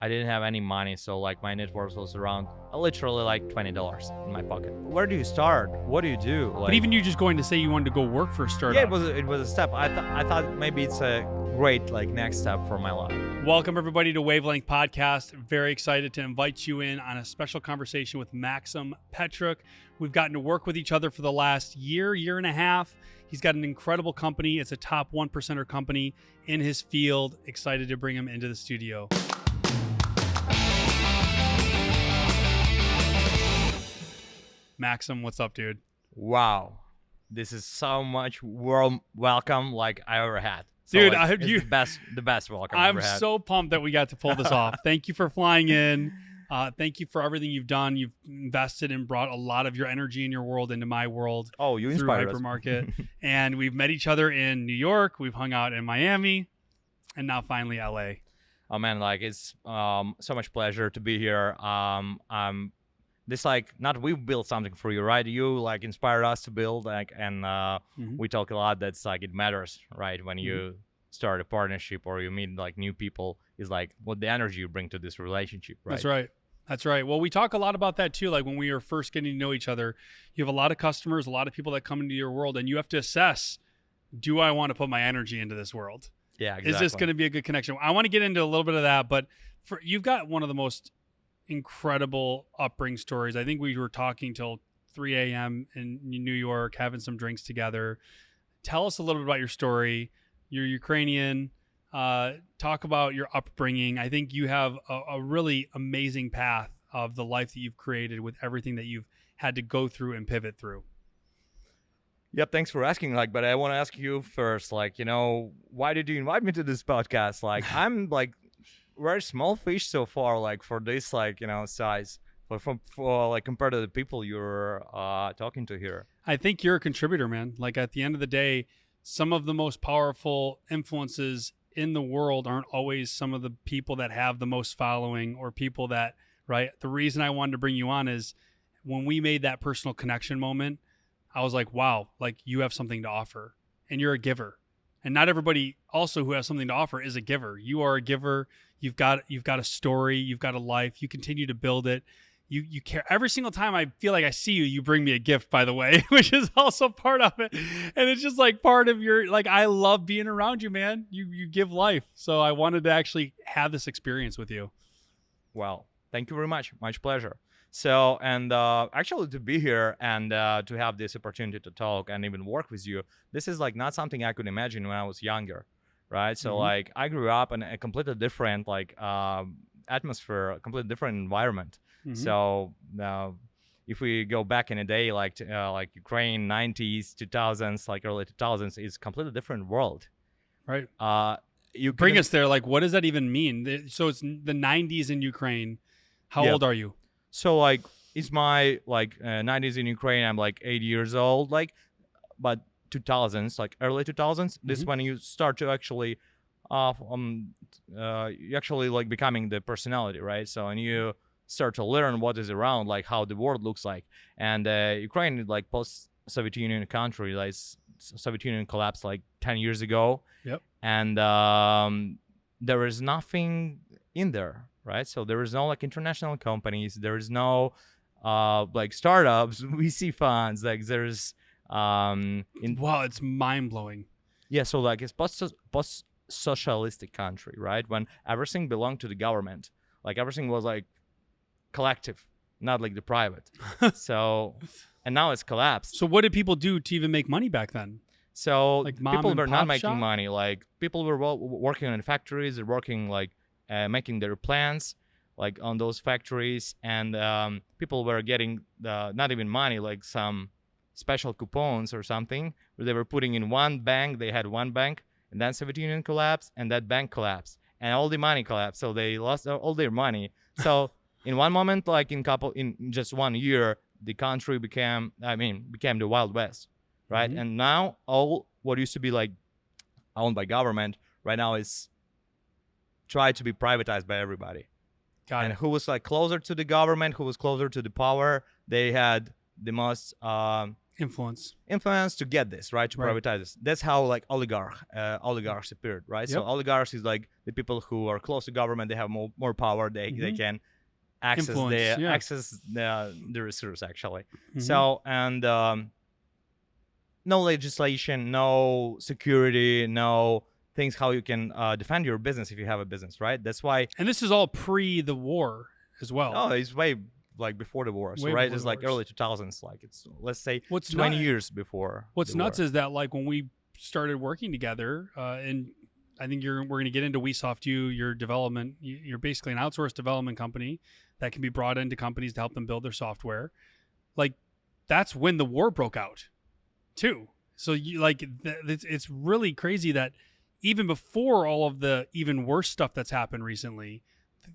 I didn't have any money, so like my net worth was around literally like $20 in my pocket. Where do you start? What do you do? But even you just going to say you wanted to go work for a startup. Yeah, it was a step. I thought maybe it's a great like next step for my life. Welcome everybody to Wavelength Podcast. Very excited to invite you in on a special conversation with Maksym Petruk. We've gotten to work with each other for the last year and a half. He's got an incredible company. It's a top 1%er company in his field. Excited to bring him into the studio. Maksym, what's up, dude? Wow, this is so much warm welcome like I ever had. So, Dude, like, it's the best welcome I've ever had. I'm so pumped that we got to pull this off. Thank you for flying in. Thank you for everything you've done. You've invested and brought a lot of your energy in your world into my world. Oh, you through inspired Hypermarket. And we've met each other in New York. We've hung out in Miami, and now finally LA. Oh man, like it's so much pleasure to be here. This like not we built something for you, right? You like inspired us to build, like, and we talk a lot. That's like it matters, right? When you start a partnership or you meet like new people, is like what the energy you bring to this relationship, right? That's right. Well, we talk a lot about that too. Like when we were first getting to know each other, you have a lot of customers, a lot of people that come into your world, and you have to assess: do I want to put my energy into this world? Yeah, exactly. Is this going to be a good connection? I want to get into a little bit of that, but you've got one of the most incredible upbringing stories. I think we were talking till 3 a.m. in New York, having some drinks together. Tell us a little bit about your story. You're Ukrainian. Talk about your upbringing. I think you have a really amazing path of the life that you've created with everything that you've had to go through and pivot through. Yep, thanks for asking. Like, but I want to ask you first, like, why did you invite me to this podcast? Like, I'm like very small fish so far, like for this, like, size, but for like compared to the people you're talking to here. I think you're a contributor, man. Like at the end of the day, some of the most powerful influences in the world aren't always some of the people that have the most following or people that, right? The reason I wanted to bring you on is when we made that personal connection moment, I was like, wow, like you have something to offer and you're a giver. And not everybody also who has something to offer is a giver. You are a giver. You've got a story. You've got a life. You continue to build it. You care. Every single time I feel like I see you, you bring me a gift, by the way, which is also part of it. And it's just like part of your, like, I love being around you, man. You give life. So I wanted to actually have this experience with you. Well, thank you very much. Much pleasure. So, and actually to be here and to have this opportunity to talk and even work with you, this is like not something I could imagine when I was younger, right? So like I grew up in a completely different like atmosphere, a completely different environment. So if we go back in a day, like Ukraine, 90s, 2000s, like early 2000s, is completely different world. Right. You bring us there. Like, what does that even mean? So it's the 90s in Ukraine. How old are you? So like it's my like 90s in Ukraine. I'm like 8 years old. Like, but 2000s, like early 2000s. This is when you start to actually, you actually like becoming the personality, right? So and you start to learn what is around, like how the world looks like. And Ukraine is like post-Soviet Union country. Like Soviet Union collapsed like 10 years ago. Yep. And there is nothing in there. Right, so there is no like international companies. There is no like startups, VC funds. Like there's wow, it's mind blowing. Yeah, so like it's post-socialistic country, right? When everything belonged to the government, like everything was like collective, not like the private. So, and now it's collapsed. So what did people do to even make money back then? So like people were not making shop? money. Like people were working in factories. They're working like. Making their plans like on those factories, and people were getting not even money, like some special coupons or something where they were putting in one bank. They had one bank, and then Soviet Union collapsed, and that bank collapsed, and all the money collapsed. So they lost all their money. So in one moment, like in just 1 year, the country became the Wild West, right? And now all what used to be like owned by government right now is tried to be privatized by everybody. And who was like closer to the government, who was closer to the power, they had the most influence to get this, right? To privatize this. That's how like oligarchs appeared, right? So oligarchs is like the people who are close to government. They have more power. They can access the resource actually. So and no legislation, no security, no things how you can defend your business if you have a business, right? That's why. And this is all pre the war as well. Oh, it's way like before the war, so right? It's like early 2000s, like it's let's say 20 years before. What's nuts is that like when we started working together, and I think we're going to get into WeSoft your development. You're basically an outsourced development company that can be brought into companies to help them build their software. Like that's when the war broke out, too. So you like it's really crazy that even before all of the even worse stuff that's happened recently,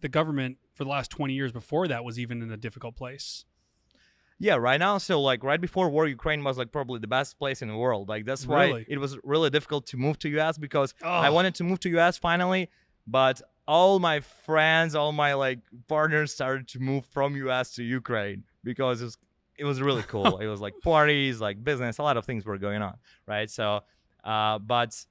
the government for the last 20 years before that was even in a difficult place. Yeah, right now, so like right before war, Ukraine was like probably the best place in the world. Like that's why it was really difficult to move to US because I wanted to move to US finally, but all my friends, all my like partners started to move from US to Ukraine because it was really cool. It was like parties, like business, a lot of things were going on, right? So, but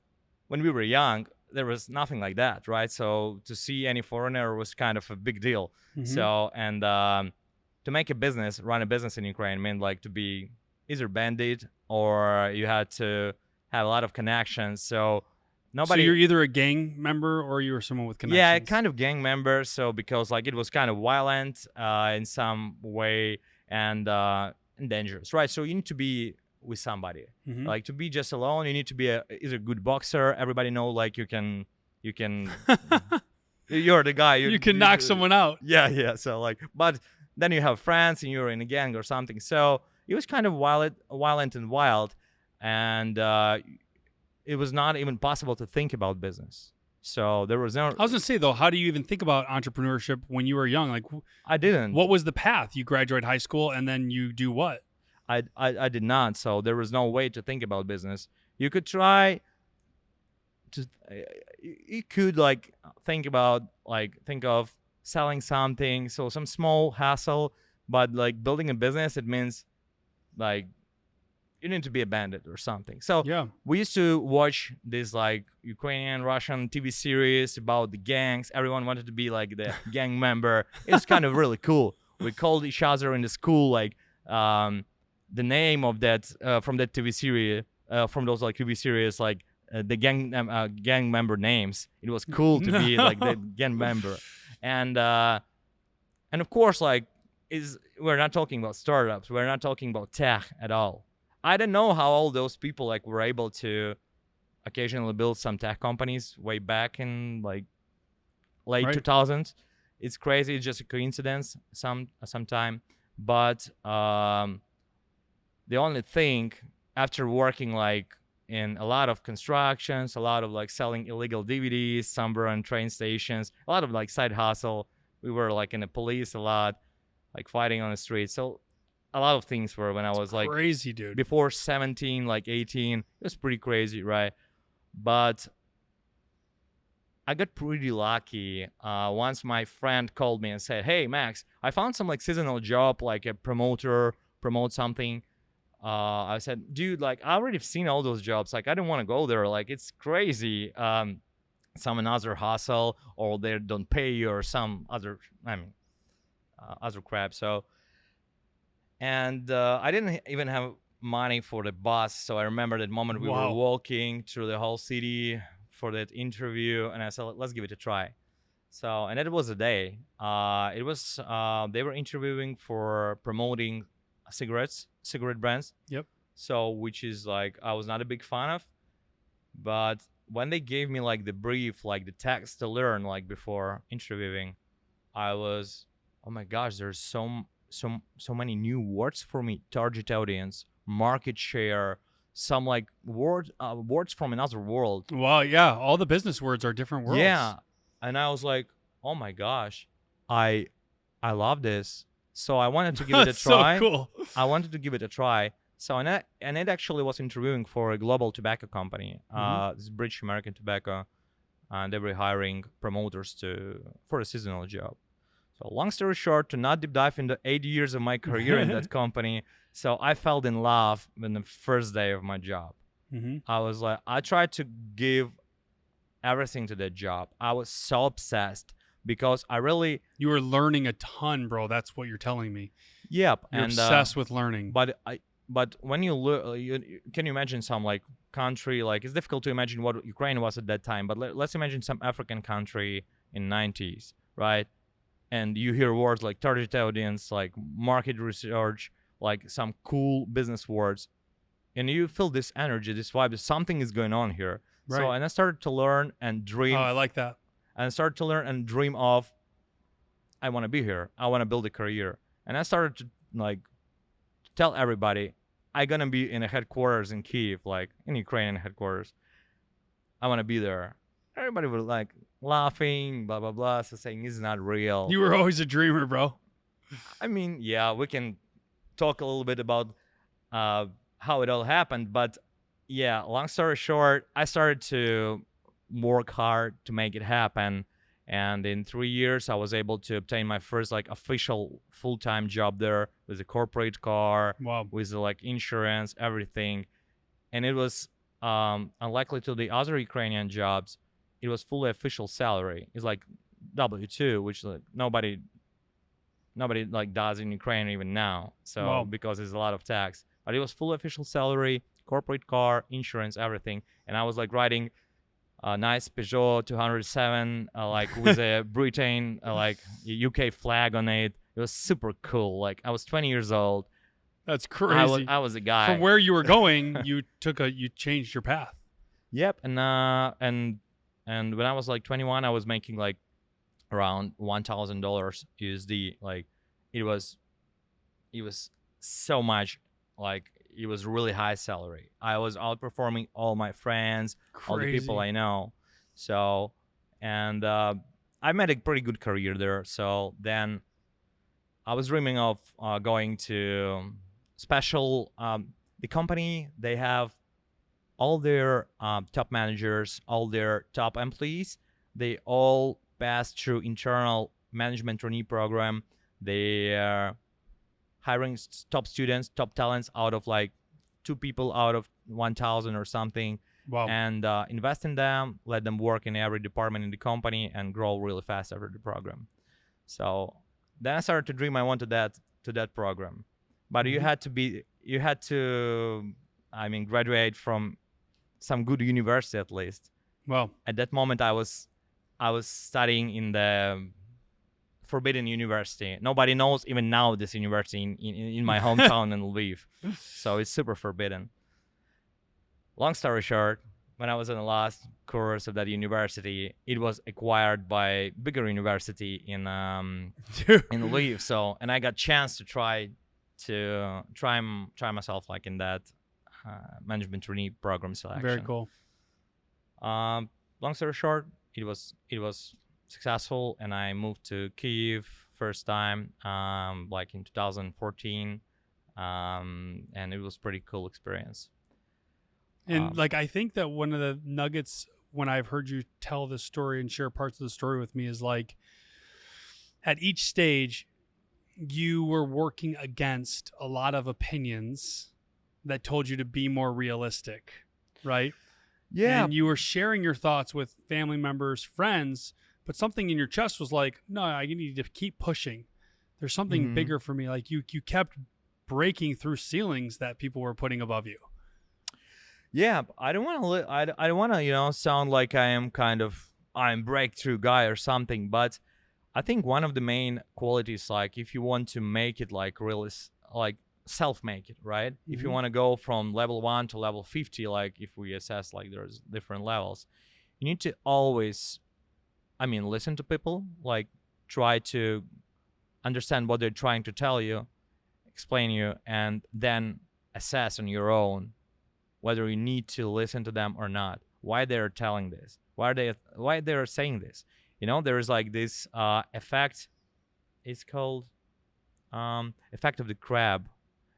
when we were young, there was nothing like that, right? So to see any foreigner was kind of a big deal. So, and to make a business, run a business in Ukraine meant like to be either bandit or you had to have a lot of connections. So nobody. So you're either a gang member or you were someone with connections. Yeah, kind of gang member. So because like it was kind of violent in some way and dangerous, right? So you need to be with somebody. Like to be just alone, you need to be either a good boxer. Everybody know like you can you're the guy. You can knock someone out. Yeah. So like, but then you have friends and you're in a gang or something. So it was kind of violent and wild, and it was not even possible to think about business. So there was no. I was gonna say though, how do you even think about entrepreneurship when you were young? Like, I didn't. What was the path? You graduate high school and then you do what? I did not. So there was no way to think about business. You could try to. You could like think of selling something, so some small hustle, but like building a business, it means like you need to be a bandit or something. So we used to watch this like Ukrainian, Russian TV series about the gangs. Everyone wanted to be like the gang member. It's kind of really cool. We called each other in the school like the name of that from that TV series, from those like TV series, like the gang member names. It was cool to be like the gang member. And of course, like we're not talking about startups. We're not talking about tech at all. I don't know how all those people like were able to occasionally build some tech companies way back in like late 2000s. It's crazy. It's just a coincidence sometime. But the only thing after working like in a lot of constructions, a lot of like selling illegal DVDs somewhere on train stations, a lot of like side hustle. We were like in the police a lot, like fighting on the street. So a lot of things were when I was like crazy, dude. Before 17, like 18, it was pretty crazy, right? But I got pretty lucky. Once my friend called me and said, "Hey, Max, I found some like seasonal job, like a promote something." I said, "Dude, like I already seen all those jobs. Like I don't want to go there. Like it's crazy. Some another hustle, or they don't pay you, or some other, other crap." So, and I didn't even have money for the bus. So I remember that moment we were walking through the whole city for that interview, and I said, "Let's give it a try." So, and it was a day. It was they were interviewing for promoting cigarette brands. Yep. So, which is like I was not a big fan of, but when they gave me like the brief, like the text to learn, like before interviewing, I was, oh my gosh, there's so many new words for me: target audience, market share, some like words from another world. Wow, yeah, all the business words are different worlds. Yeah, and I was like, oh my gosh, I love this. So I wanted to give it a try. So cool. I wanted to give it a try. So and it actually was interviewing for a global tobacco company, this British American Tobacco, and they were hiring promoters for a seasonal job. So long story short, to not deep dive into 8 years of my career in that company, so I fell in love in the first day of my job. Mm-hmm. I was like, I tried to give everything to that job. I was so obsessed because I really, You were learning a ton, bro. That's what you're telling me. yep. You're And obsessed with learning. but when you look, can you imagine some like country, like it's difficult to imagine what Ukraine was at that time, but let's imagine some African country in 90s, right? And you hear words like target audience, like market research, like some cool business words, and you feel this energy, this vibe, something is going on here. Right. So, and I started to learn and dream. Oh, I like that. And I started to learn and dream of, I want to be here. I want to build a career. And I started to like tell everybody, I'm gonna be in a headquarters in Kyiv, like in Ukrainian headquarters. I want to be there. Everybody was like laughing, blah blah blah, so saying it's not real. You were always a dreamer, bro. I mean, yeah, we can talk a little bit about how it all happened, but yeah, long story short, I started to work hard to make it happen, and in 3 years, I was able to obtain my first like official full-time job there with a corporate car, Wow. with like insurance, everything, and it was unlikely to the other Ukrainian jobs. It was fully official salary. It's like W-2, which like nobody like does in Ukraine even now. So Wow. because there's a lot of tax, but it was full official salary, corporate car, insurance, everything. And I was like riding a nice Peugeot 207, like with a Britain, like UK flag on it. It was super cool. Like I was 20 years old. That's crazy. I was a guy. From where you were going, you changed your path. Yep. And when I was like 21, I was making like around $1,000 USD. Like it was so much, like it was really high salary. I was outperforming all my friends, all the people I know. So, and I made a pretty good career there. So then I was dreaming of going to special, the company, they have all their top managers, all their top employees, they all pass through internal management trainee program. They are hiring top students, top talents out of like 2 people out of 1,000 or something. Wow. And invest in them, let them work in every department in the company and grow really fast after the program. So then I started to dream I wanted to that program. But you had to graduate from some good university at least. Well, at that moment I was studying in the forbidden university. Nobody knows even now this university in my hometown in Lviv. So it's super forbidden. Long story short, when I was in the last course of that university, it was acquired by bigger university in Lviv. So, and I got chance to try myself like in that management trainee program selection. very cool. Long story short, it was successful, and I moved to Kyiv first time, like in 2014, and it was pretty cool experience. And like I think that one of the nuggets when I've heard you tell this story and share parts of the story with me is like at each stage you were working against a lot of opinions that told you to be more realistic, right? Yeah. And you were sharing your thoughts with family members, friends, but something in your chest was like, no, I need to keep pushing. There's something bigger for me. Like you kept breaking through ceilings that people were putting above you. Yeah, I don't want to, sound like I'm breakthrough guy or something, but I think one of the main qualities, like if you want to make it like really, like self-make it, right? Mm-hmm. If you want to go from level 1 to level 50, like if we assess like there's different levels, you need to always, listen to people, like try to understand what they're trying to tell you, explain you, and then assess on your own whether you need to listen to them or not, why they're telling this, why they're saying this. There is like this effect. It's called effect of the crab,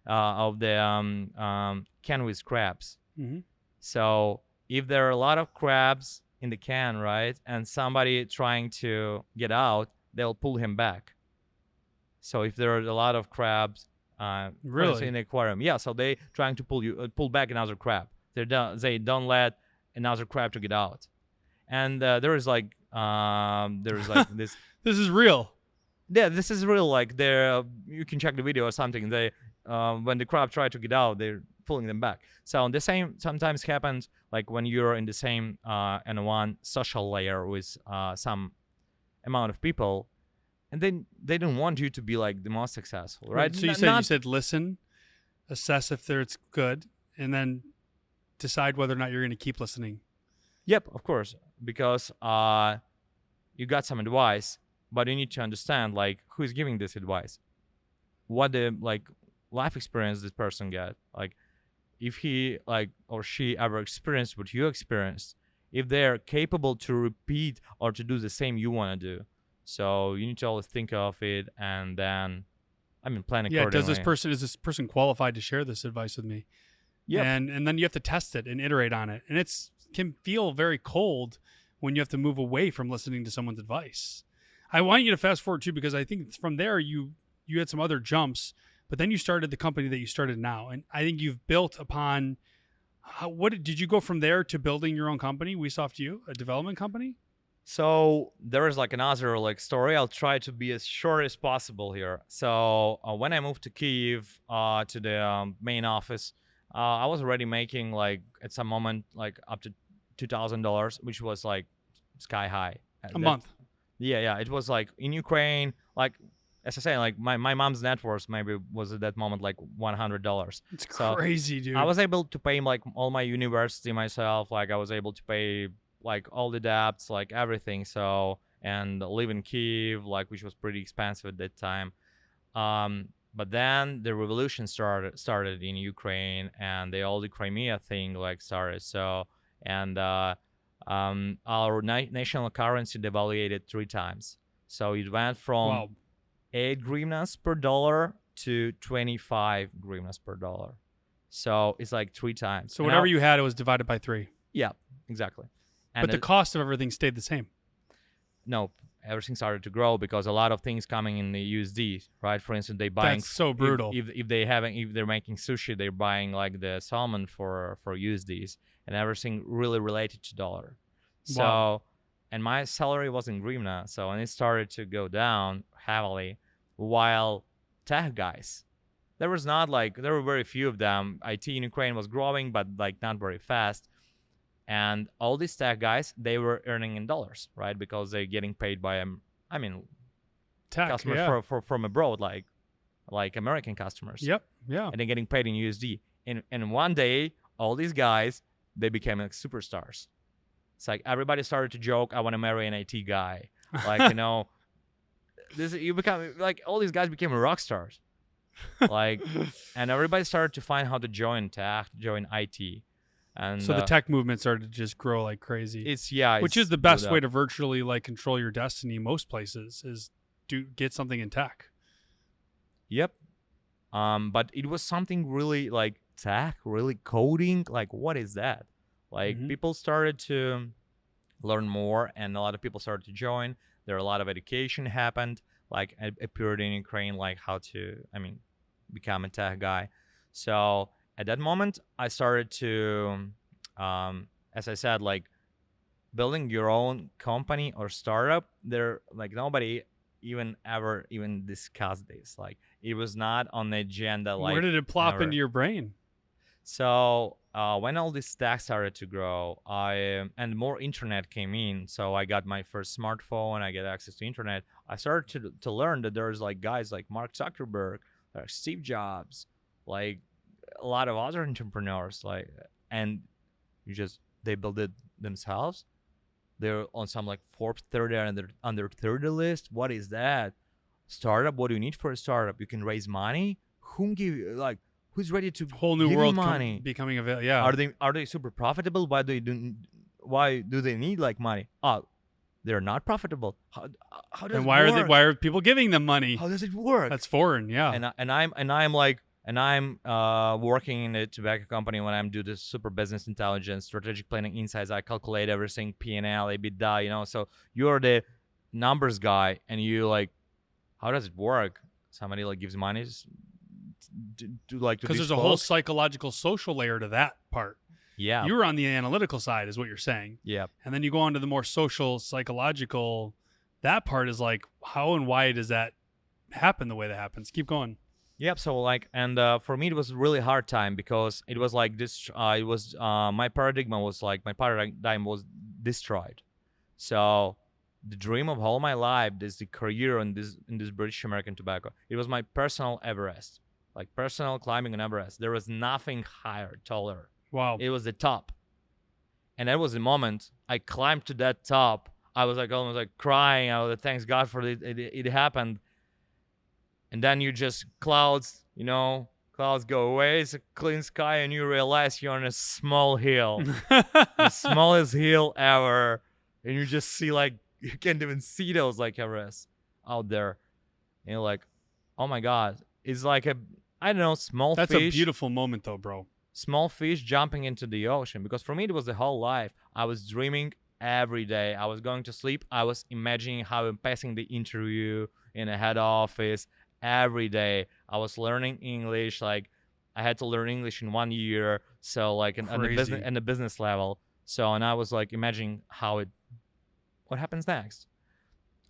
of the can with crabs. Mm-hmm. So if there are a lot of crabs in the can, right, and somebody trying to get out, they'll pull him back. So if there are a lot of crabs, Really? in the aquarium, yeah. So they trying to pull back another crab. They don't let another crab to get out. And there's like this. This is real. Yeah, this is real. Like there, you can check the video or something. They when the crab try to get out, they're pulling them back. So the same sometimes happens like when you're in the same and one social layer with some amount of people, and then they don't want you to be like the most successful, right? So you said listen, assess if it's good, and then decide whether or not you're going to keep listening. Yep, of course, because you got some advice, but you need to understand like who is giving this advice, what the like life experience this person got, like if he like or she ever experienced what you experienced, if they're capable to repeat or to do the same you want to do. So you need to always think of it and then, plan accordingly. Yeah, is this person qualified to share this advice with me? Yeah. And then you have to test it and iterate on it. And can feel very cold when you have to move away from listening to someone's advice. I want you to fast forward too, because I think from there you had some other jumps, but then you started the company that you started now. And I think you've built upon what did you go from there to building your own company, WeSoft, a development company? So there is like another like story. I'll try to be as short as possible here. So when I moved to Kyiv to the main office, I was already making like at some moment like up to $2,000, which was like sky high. A month. Yeah. It was like in Ukraine, like as I say, like my mom's net worth maybe was at that moment like $100. It's crazy, dude. I was able to pay like all my university myself. Like I was able to pay like all the debts, like everything. So, and live in Kyiv, like which was pretty expensive at that time. But then the revolution started in Ukraine, and all the Crimea thing like started. So, and our national currency devaluated 3 times. So it went from 8 hryvnias per dollar to 25 hryvnias per dollar. So it's like 3 times. So whatever you had, it was divided by 3. Yeah, exactly. But the cost of everything stayed the same. No, everything started to grow because a lot of things coming in the USD, right? For instance, they buying. That's so brutal. If they're making sushi, they're buying like the salmon for USDs, and everything really related to dollar. So, Wow. And my salary was in hryvnia, so and it started to go down heavily. While tech guys, there were very few of them. IT in Ukraine was growing, but like not very fast. And all these tech guys, they were earning in dollars, right? Because they're getting paid by Tech, customers yeah. from abroad, like American customers. Yep, yeah. And they're getting paid in USD. And one day, all these guys, they became like superstars. It's like everybody started to joke, I want to marry an IT guy. Like, you become like all these guys became rock stars. Like, and everybody started to find how to join tech, join IT. And so the tech movement started to just grow like crazy. Which is the best way to virtually like control your destiny. Most places is get something in tech. Yep. But it was something really like tech, really coding. Like, what is that? Like, people started to learn more, and a lot of people started to join. There are a lot of education happened, like appeared in Ukraine, like how to, become a tech guy. So at that moment, I started to, as I said, like building your own company or startup. There, like nobody ever discussed this. Like it was not on the agenda. Like where did it plop never. into your brain? So when all this stack started to grow, and more internet came in. So I got my first smartphone. I get access to internet. I started to learn that there's like guys like Mark Zuckerberg, Steve Jobs, like a lot of other entrepreneurs, like, and they build it themselves. They're on some like Forbes 30 under 30 list. What is that? Startup? What do you need for a startup? You can raise money. Who's ready to whole new give world money? Becoming available? Yeah. Are they super profitable? Why do they need like money? They're not profitable. How does and why it are work? why are people giving them money? How does it work? That's foreign, yeah. I'm working in a tobacco company when I'm do this super business intelligence, strategic planning insights. I calculate everything, P&L, EBITDA, So you're the numbers guy, and you like, how does it work? somebody like gives money to like to Because there's a whole psychological, social layer to that part. Yeah. You were on the analytical side, is what you're saying. Yeah. And then you go on to the more social, psychological. That part is like, how and why does that happen the way that happens? Keep going. Yep. So like, and for me, it was a really hard time because it was like this. It was my paradigm was destroyed. So the dream of all my life is the career in this British American tobacco. It was my personal Everest, like personal climbing on Everest. There was nothing higher, taller. Wow. It was the top. And that was the moment I climbed to that top. I was like almost like crying. I was like, thanks God for it happened. And then you just clouds go away. It's a clean sky, and you realize you're on a small hill, the smallest hill ever. And you just see like you can't even see those like Everest out there. And you're like, oh my God, it's like small That's fish. a beautiful moment though, bro. Small fish jumping into the ocean. Because for me, it was the whole life. I was dreaming every day. I was going to sleep. I was imagining how I'm passing the interview in a head office every day. I was learning English. Like I had to learn English in 1 year. So like on the business level. So, and I was like imagining what happens next.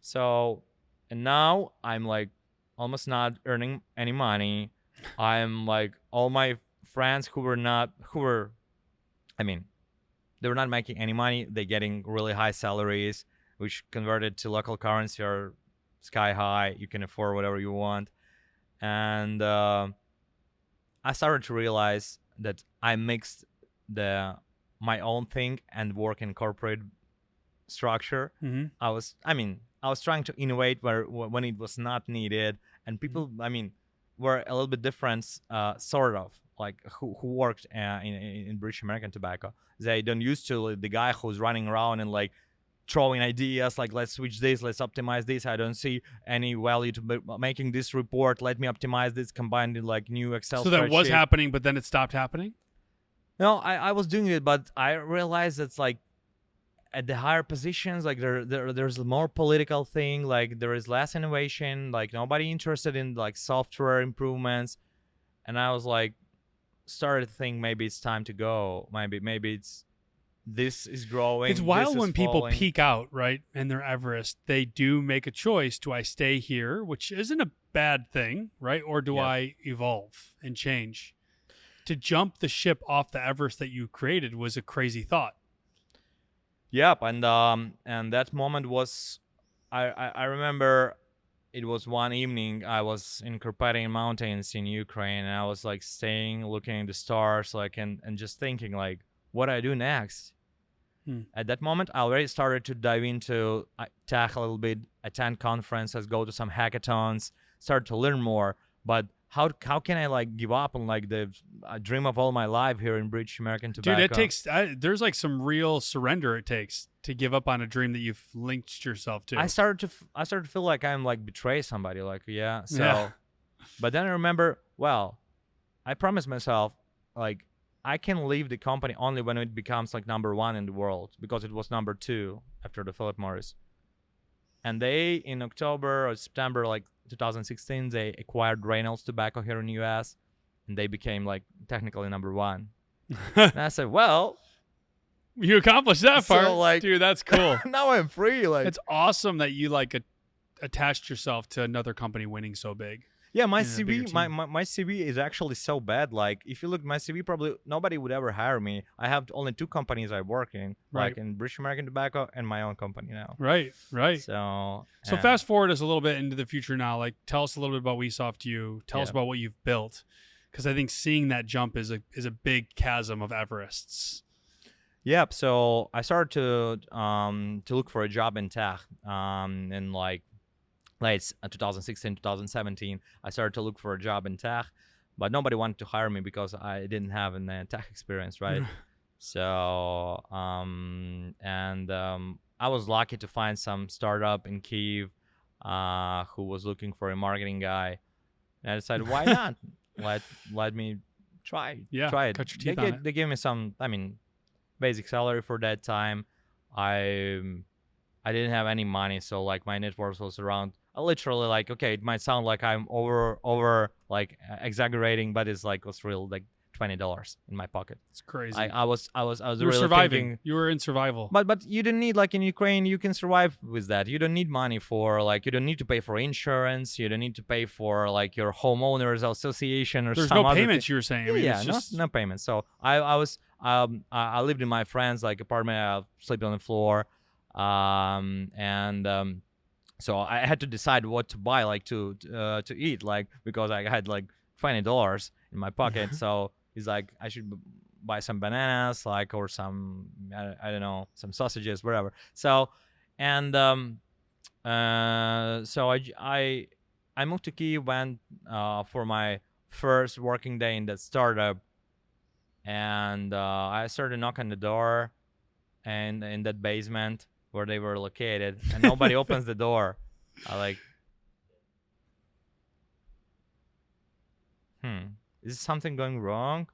So, and now I'm like almost not earning any money. I'm like all my friends they were not making any money. They're getting really high salaries, which converted to local currency are sky high. You can afford whatever you want. And I started to realize that I mixed my own thing and work in corporate structure. Mm-hmm. I was trying to innovate when it was not needed, and people, were a little bit different, sort of like who worked in British American tobacco. They don't used to the guy who's running around and like throwing ideas like, let's switch this, let's optimize this. I don't see any value to making this report. Let me optimize this, combined in like new Excel. So that was happening, but then it stopped happening. No, I was doing it, but I realized it's like at the higher positions, like there's more political thing, like there is less innovation, like nobody interested in like software improvements. And I was like, started to think maybe it's time to go. Maybe this is growing. It's wild when people falling. peak out, right? And they're Everest, they do make a choice. Do I stay here, which isn't a bad thing, right? Or do I evolve and change? To jump the ship off the Everest that you created was a crazy thought. Yep, and that moment was, I remember it was one evening. I was in Carpathian Mountains in Ukraine, and I was like staying, looking at the stars, like and just thinking like, what do I do next? At that moment, I already started to dive into tech a little bit, attend conferences, go to some hackathons, start to learn more. But how can I like give up on like the dream of all my life here in British American tobacco? Dude, it takes there's like some real surrender it takes to give up on a dream that you've linked yourself to. I started to feel like I'm like betray somebody, like But then I remember, well, I promised myself like I can leave the company only when it becomes like number one in the world, because it was number two after the Philip Morris. And they, in October or September, like 2016, they acquired Reynolds Tobacco here in the US, and they became like technically number one. And I said, well, you accomplished that part, like, dude. That's cool. Now I'm free. Like, it's awesome that you like attached yourself to another company winning so big. Yeah, my CV, my CV is actually so bad. Like, if you look at my CV, probably nobody would ever hire me. I have only two companies I work in, like in British American Tobacco and my own company now. Right. So fast forward us a little bit into the future now. Like, tell us a little bit about WeSoft. Tell us about what you've built, because I think seeing that jump is a big chasm of Everests. Yep. So I started to look for a job in tech, in like late 2016, 2017. I started to look for a job in tech, but nobody wanted to hire me because I didn't have a tech experience, right? So I was lucky to find some startup in Kyiv who was looking for a marketing guy, and I decided, why not? let me try it. Cut your teeth on it. They gave me some, basic salary for that time. I didn't have any money, so like my net worth was around literally like, okay, it might sound like I'm over like exaggerating, but it's like was real like $20 in my pocket. It's crazy. I was You were really surviving. thinking, You were in survival. but you don't need, like in Ukraine, you can survive with that. You don't need money for, like, you don't need to pay for insurance. You don't need to pay for like your homeowners association or There's some no other payments. thing. You were saying. I mean, Yeah, it's just, no payments. So I lived in my friend's like apartment. I slept on the floor, so I had to decide what to buy, like to eat, like because I had like $20 in my pocket. So he's like, I should buy some bananas, like, or some I don't know, some sausages, whatever. So, and so I moved to Kyiv, went for my first working day in that startup, and I started knocking the door, and in that basement where they were located, and nobody opens the door. I like, is something going wrong?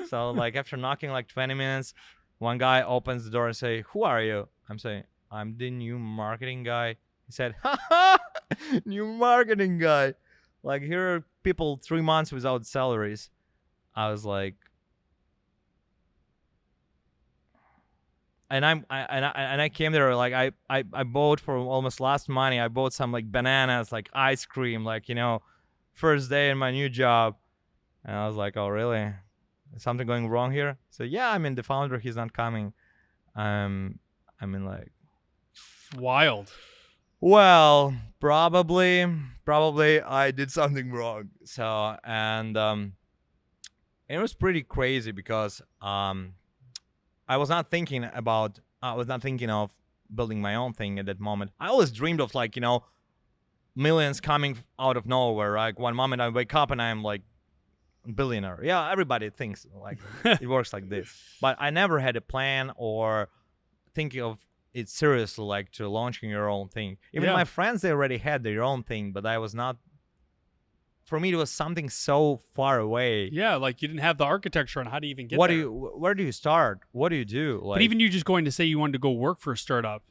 So like after knocking like 20 minutes, one guy opens the door and say, "Who are you?" I'm saying, "I'm the new marketing guy." He said, "Ha, new marketing guy. Like, here are people 3 months without salaries." I was like, and I came there, like I bought for almost last money. I bought some like bananas, like ice cream, like, you know, first day in my new job. And I was like, "Oh, really? Is something going wrong here?" So yeah, I mean, the founder, he's not coming. I mean, like, wild. well, probably I did something wrong. So, and it was pretty crazy because I was not thinking of building my own thing at that moment. I always dreamed of, like, you know, millions coming out of nowhere. Like one moment I wake up and I'm like billionaire. Yeah, everybody thinks like it works like this. But I never had a plan or thinking of it seriously, like to launching your own thing. Even my friends, they already had their own thing, but I was not. For me, it was something so far away. Yeah, like you didn't have the architecture on how to even get there. Where do you start? What do you do? Like, but even you just going to say you wanted to go work for a startup,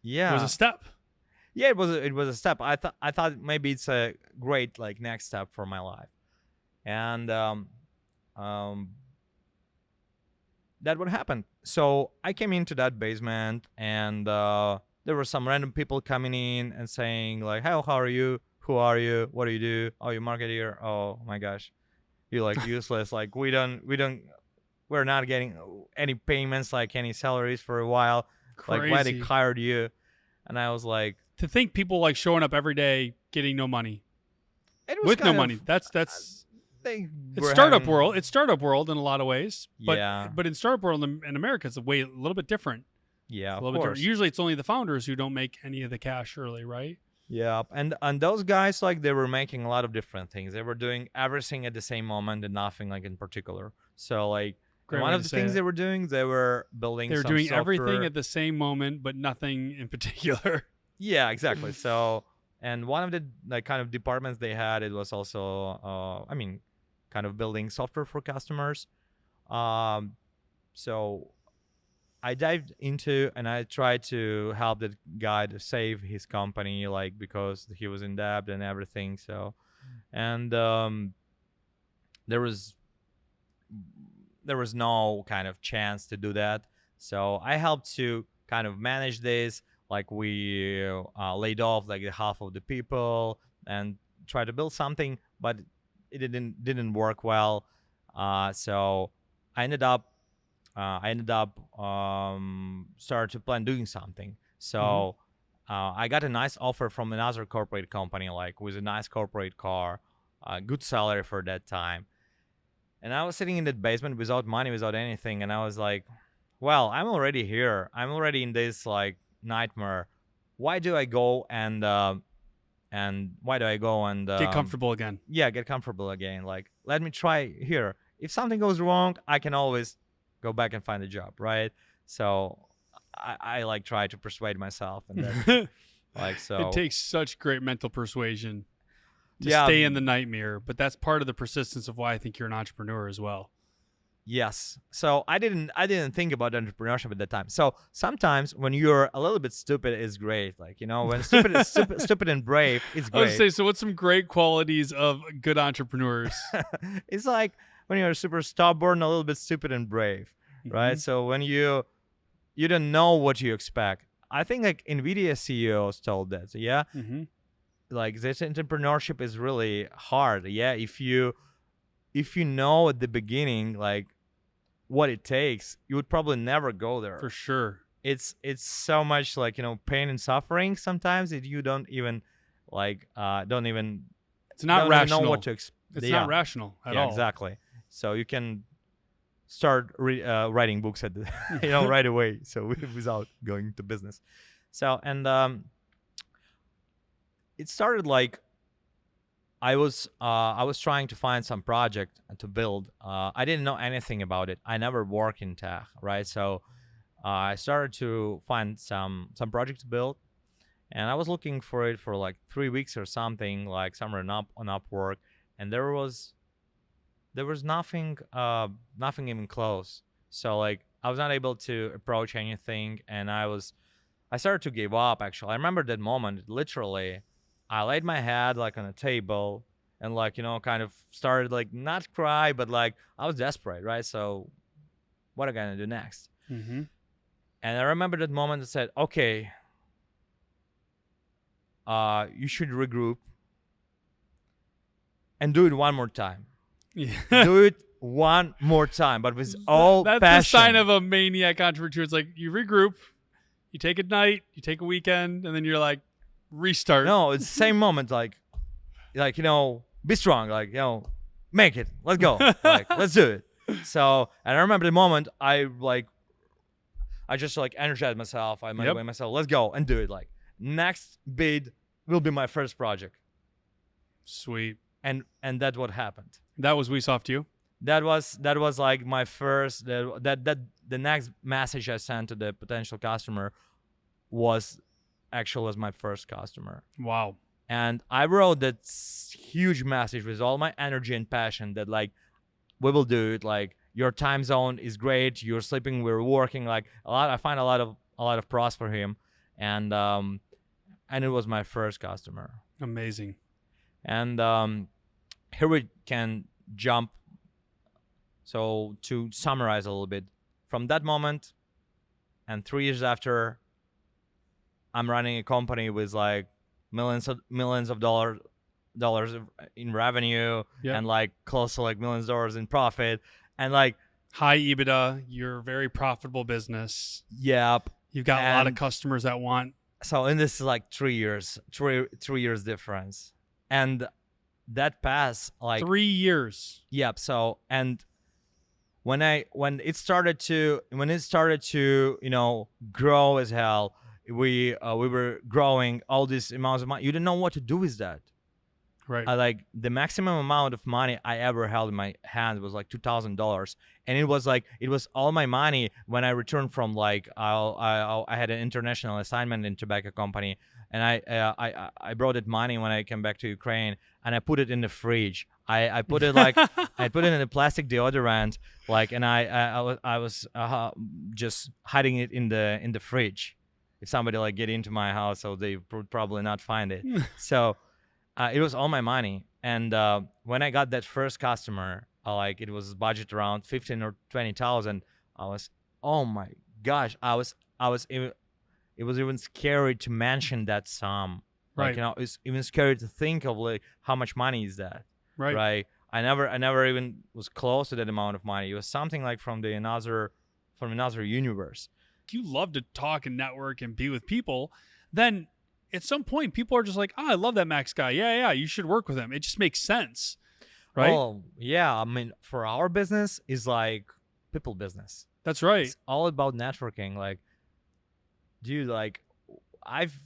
was a step. Yeah, it was a step. I thought maybe it's a great like next step for my life, and that would happen. So I came into that basement, and there were some random people coming in and saying like, "How are you? Who are you? What do you do? Oh, you marketeer. Oh my gosh, you're like useless. Like we're not getting any payments, like any salaries for a while. Crazy. Like why they hired you?" And I was like, to think people like showing up every day getting no money, with no money. That's it's startup world. It's startup world in a lot of ways. But, yeah. But in startup world in America, it's a little bit different. Yeah, it's a little bit different. Usually, it's only the founders who don't make any of the cash early, right? Yeah, and those guys, like, they were making a lot of different things. They were doing everything at the same moment and nothing like in particular. So like one of the things they were doing, they were building. They were some doing software. everything at the same moment, but nothing in particular. Yeah, exactly. So, and one of the like kind of departments they had, it was also, kind of building software for customers. So I dived into and I tried to help that guy to save his company, like, because he was in debt and everything. So, and there was no kind of chance to do that. So I helped to kind of manage this. Like we laid off like half of the people and tried to build something, but it didn't work well. So I ended up started to plan doing something. So I got a nice offer from another corporate company, like with a nice corporate car, good salary for that time. And I was sitting in that basement without money, without anything. And I was like, well, I'm already here. I'm already in this like nightmare. Why do I go and get comfortable again? Yeah, get comfortable again. Like, let me try here. If something goes wrong, I can always go back and find a job, right? So I like try to persuade myself, and then like, so it takes such great mental persuasion to stay in the nightmare, but that's part of the persistence of why I think you're an entrepreneur as well. Yes. So I didn't think about entrepreneurship at that time. So sometimes when you're a little bit stupid is great. Like, you know, when stupid and brave, it's I was great. say, so what's some great qualities of good entrepreneurs? It's like when you're super stubborn, a little bit stupid and brave, right? Mhm. So when you don't know what you expect. I think like Nvidia CEOs told that. So yeah, Mhm. like this entrepreneurship is really hard. Yeah, if you know at the beginning like what it takes, you would probably never go there. For sure. It's so much like, you know, pain and suffering sometimes that you don't even like don't even It's not don't even rational. know what to expect. It's not rational at all. Exactly. So you can start writing books at the, you know, right away. So without going to business. So and it started like I was trying to find some project to build. I didn't know anything about it. I never worked in tech, right? So I started to find some project to build, and I was looking for it for like 3 weeks or something, like somewhere on Upwork, and there was nothing even close. So like I was not able to approach anything, and I started to give up. Actually, I remember that moment. Literally, I laid my head like on a table and like, you know, kind of started like not cry, but like I was desperate, right? So what am I gonna do next? Mm-hmm. And I remember that moment that said, okay, you should regroup and do it one more time. Yeah. Do it one more time, but with all That's passion. the sign of a maniac entrepreneur. It's like you regroup, you take a night, you take a weekend, and then you're like, restart. No, it's the same moment, like, you know, be strong, like, you know, make it, let's go, like, let's do it. So, and I remember the moment I just like energized myself, I motivated myself, let's go and do it. Like, next bid will be my first project. Sweet. And that's what happened. That was WeSoft you? That was like my first, the next message I sent to the potential customer was my first customer. Wow. And I wrote that huge message with all my energy and passion that like, we will do it. Like, your time zone is great. You're sleeping, we're working. Like I find a lot of pros for him. And it was my first customer. Amazing. And here we can jump. So to summarize a little bit, from that moment and 3 years after, I'm running a company with like millions of dollars in revenue and like close to like millions of dollars in profit and like high EBITDA. You're a very profitable business. Yep. You've got a lot of customers that want. So, and this is like 3 years, three years difference. And that pass like 3 years. Yep. So, and when it started to, you know, grow as hell, we were growing all these amounts of money. You didn't know what to do with that. Right. Like the maximum amount of money I ever held in my hand was like $2,000, and it was all my money when I returned from like I had an international assignment in tobacco company, and I brought that money when I came back to Ukraine, and I put it in the fridge. I put it like I put it in a plastic deodorant, like, and I was just hiding it in the fridge. If somebody like get into my house, so they would probably not find it. So it was all my money. And when I got that first customer, like it was budget around 15 or 20,000. I was, oh my gosh, it was even scary to mention that sum. Like, Right. you know, it's even scary to think of like how much money is that. Right. Right. I never even was close to that amount of money. It was something like from another universe. If you love to talk and network and be with people, then at some point people are just like, oh, I love that Max guy. Yeah, you should work with him. It just makes sense. Right? Oh, yeah. I mean, for our business is like people business. That's right. It's all about networking. Like, dude, like I've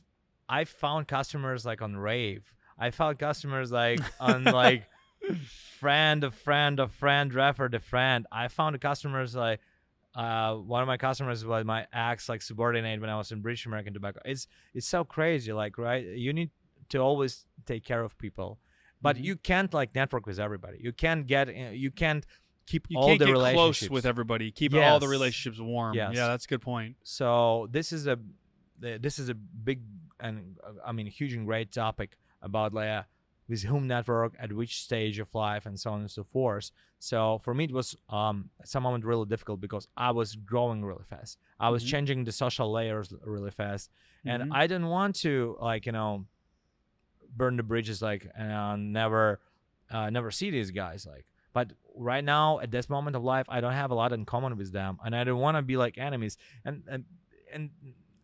found customers like on Rave. I found customers like on like friend of friend of friend referred a friend. I found customers like one of my customers was my ex like subordinate when I was in British American Tobacco. It's so crazy, like, right? You need to always take care of people, but you can't like network with everybody. You can't keep You all can't the get relationships close with everybody. Keep all the Yes. relationships warm. Yes. Yeah, that's a good point. So this is a big and huge and great topic about like with whom network at which stage of life and so on and so forth. So for me it was at some moment really difficult because I was growing really fast. I was Mhm. changing the social layers really fast, and Mhm. I didn't want to burn the bridges and never see these guys But right now at this moment of life, I don't have a lot in common with them, and I don't want to be like enemies. And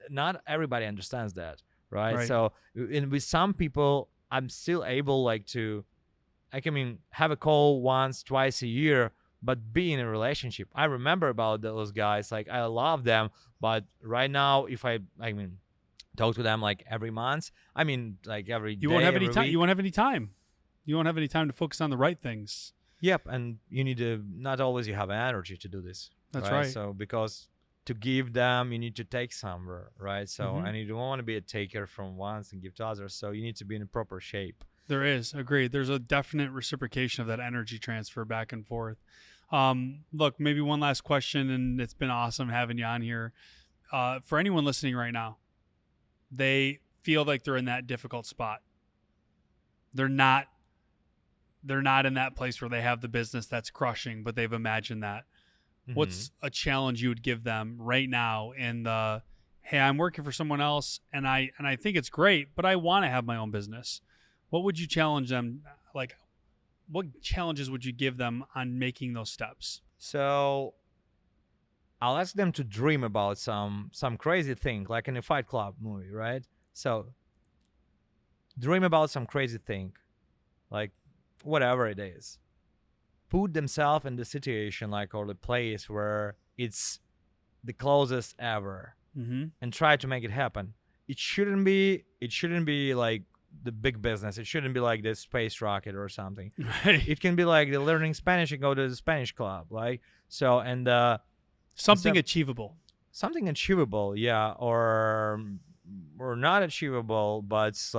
not everybody understands that, right? Right. So with some people, I'm still able to, have a call once, twice a year, but be in a relationship. I remember about those guys, I love them, but right now, if I talk to them every month, every You day, won't have any every time. week. You won't have any time. You won't have any time to focus on the right things. Yep, and you need to not always you have energy to do this. That's right. So because to give them, you need to take somewhere, right? So Mhm. and you don't want to be a taker from ones and give to others. So you need to be in a proper shape. There is. Agreed. There's a definite reciprocation of that energy transfer back and forth. Look, maybe one last question, and it's been awesome having you on here. For anyone listening right now, they feel like they're in that difficult spot. They're not in that place where they have the business that's crushing, but they've imagined that. What's a challenge you would give them right now in the, hey, I'm working for someone else and I think it's great, but I want to have my own business. What would you challenge them? What challenges would you give them on making those steps? So I'll ask them to dream about some crazy thing, like in a Fight Club movie, right? So dream about some crazy thing, like whatever it is. Put themselves in the situation or the place where it's the closest ever, Mm-hmm. and try to make it happen. It shouldn't be like the big business. It shouldn't be like the space rocket or something. Right. It can be like the learning Spanish and go to the Spanish club, Something So- achievable. something achievable, yeah, or not achievable, but it's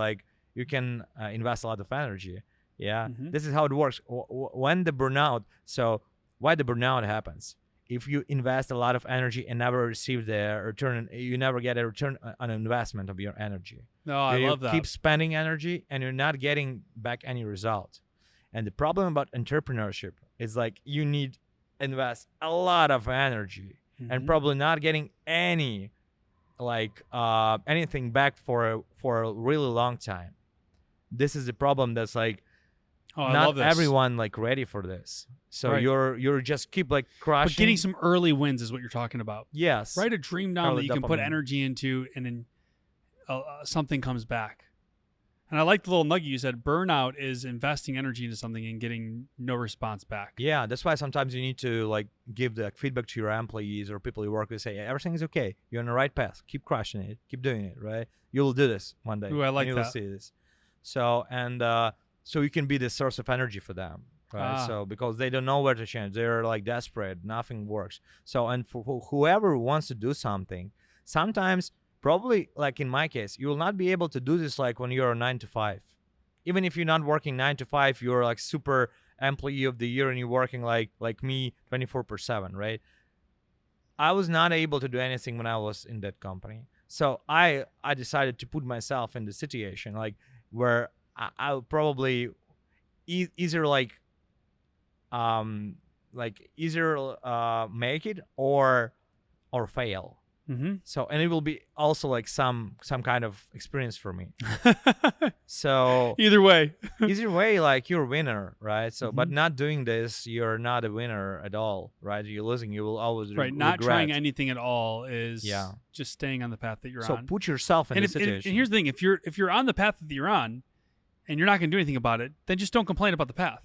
you can invest a lot of energy. Yeah, Mhm. this is how it works. When the burnout, so why the burnout happens? If you invest a lot of energy and never receive the return, you never get a return on investment of your energy. No, I You love that. keep spending energy and you're not getting back any result. And the problem about entrepreneurship is you need invest a lot of energy and Mhm. probably not getting any anything back for a really long time. This is the problem that's Oh, I love not this. everyone ready for this. So Right. you're just keep crushing. But getting some early wins is what you're talking about. Yes. Write a dream down Early that you can put dopamine. energy into, and then something comes back. And I like the little nugget you said. Burnout is investing energy into something and getting no response back. Yeah, that's why sometimes you need to give the feedback to your employees or people you work with. Say, yeah, everything is okay. You're on the right path. Keep crushing it. Keep doing it. Right. You'll do this one day. Ooh, I like and you'll that. see this. So so you can be the source of energy for them. Right. Ah. So because they don't know where to change, they're desperate. Nothing works. So and for whoever wants to do something, sometimes probably in my case, you will not be able to do this when you're a 9 to 5. Even if you're not working 9 to 5, you're super employee of the year and you're working like me 24/7, right? I was not able to do anything when I was in that company. So I decided to put myself in the situation where I would probably either either make it or fail. Mm-hmm. So and it will be also some kind of experience for me. So Either way. either way, you're a winner, right? So but Mhm. not doing this, you're not a winner at all, right? You're losing. You will always Right. Not regret. trying anything at all is Yeah. just staying on the path that you're So on. put yourself in And, the if, and, situation. and here's the thing: if you're on the path that you're on, and you're not going to do anything about it, then just don't complain about the path.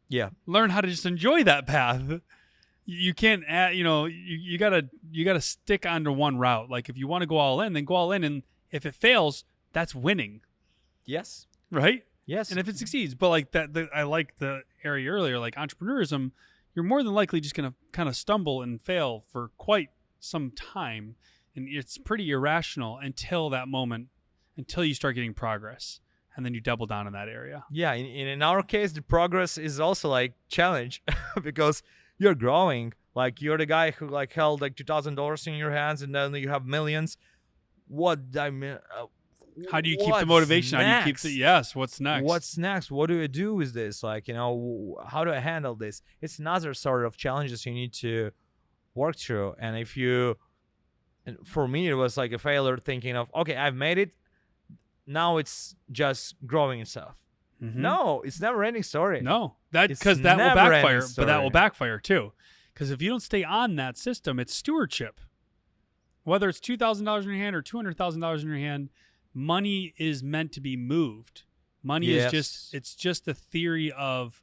yeah. Learn how to just enjoy that path. You can't add, you gotta stick onto one route. If you want to go all in, then go all in, and if it fails, that's winning, Yes. right? Yes. And if it succeeds, but I like the area earlier, entrepreneurism, you're more than likely just gonna kind of stumble and fail for quite some time, and it's pretty irrational until that moment, until you start getting progress, and then you double down in that area. yeah. In our case, the progress is also challenge because you're growing. Like you're the guy who like held like $2,000 in your hands, and then you have millions. What I mean, how do you keep the what's motivation? How do you next? keep the yes? What's next? What's next? What do I do with this? Like, how do I handle this? It's another sort of challenges you need to work through. And for me, it was like a failure thinking of, okay, I've made it. Now it's just growing itself. Mm-hmm. No, it's never ending story. No, because that will backfire, but that will backfire too. Because if you don't stay on that system, it's stewardship. Whether it's $2,000 in your hand or $200,000 in your hand, money is meant to be moved. Money is just a theory of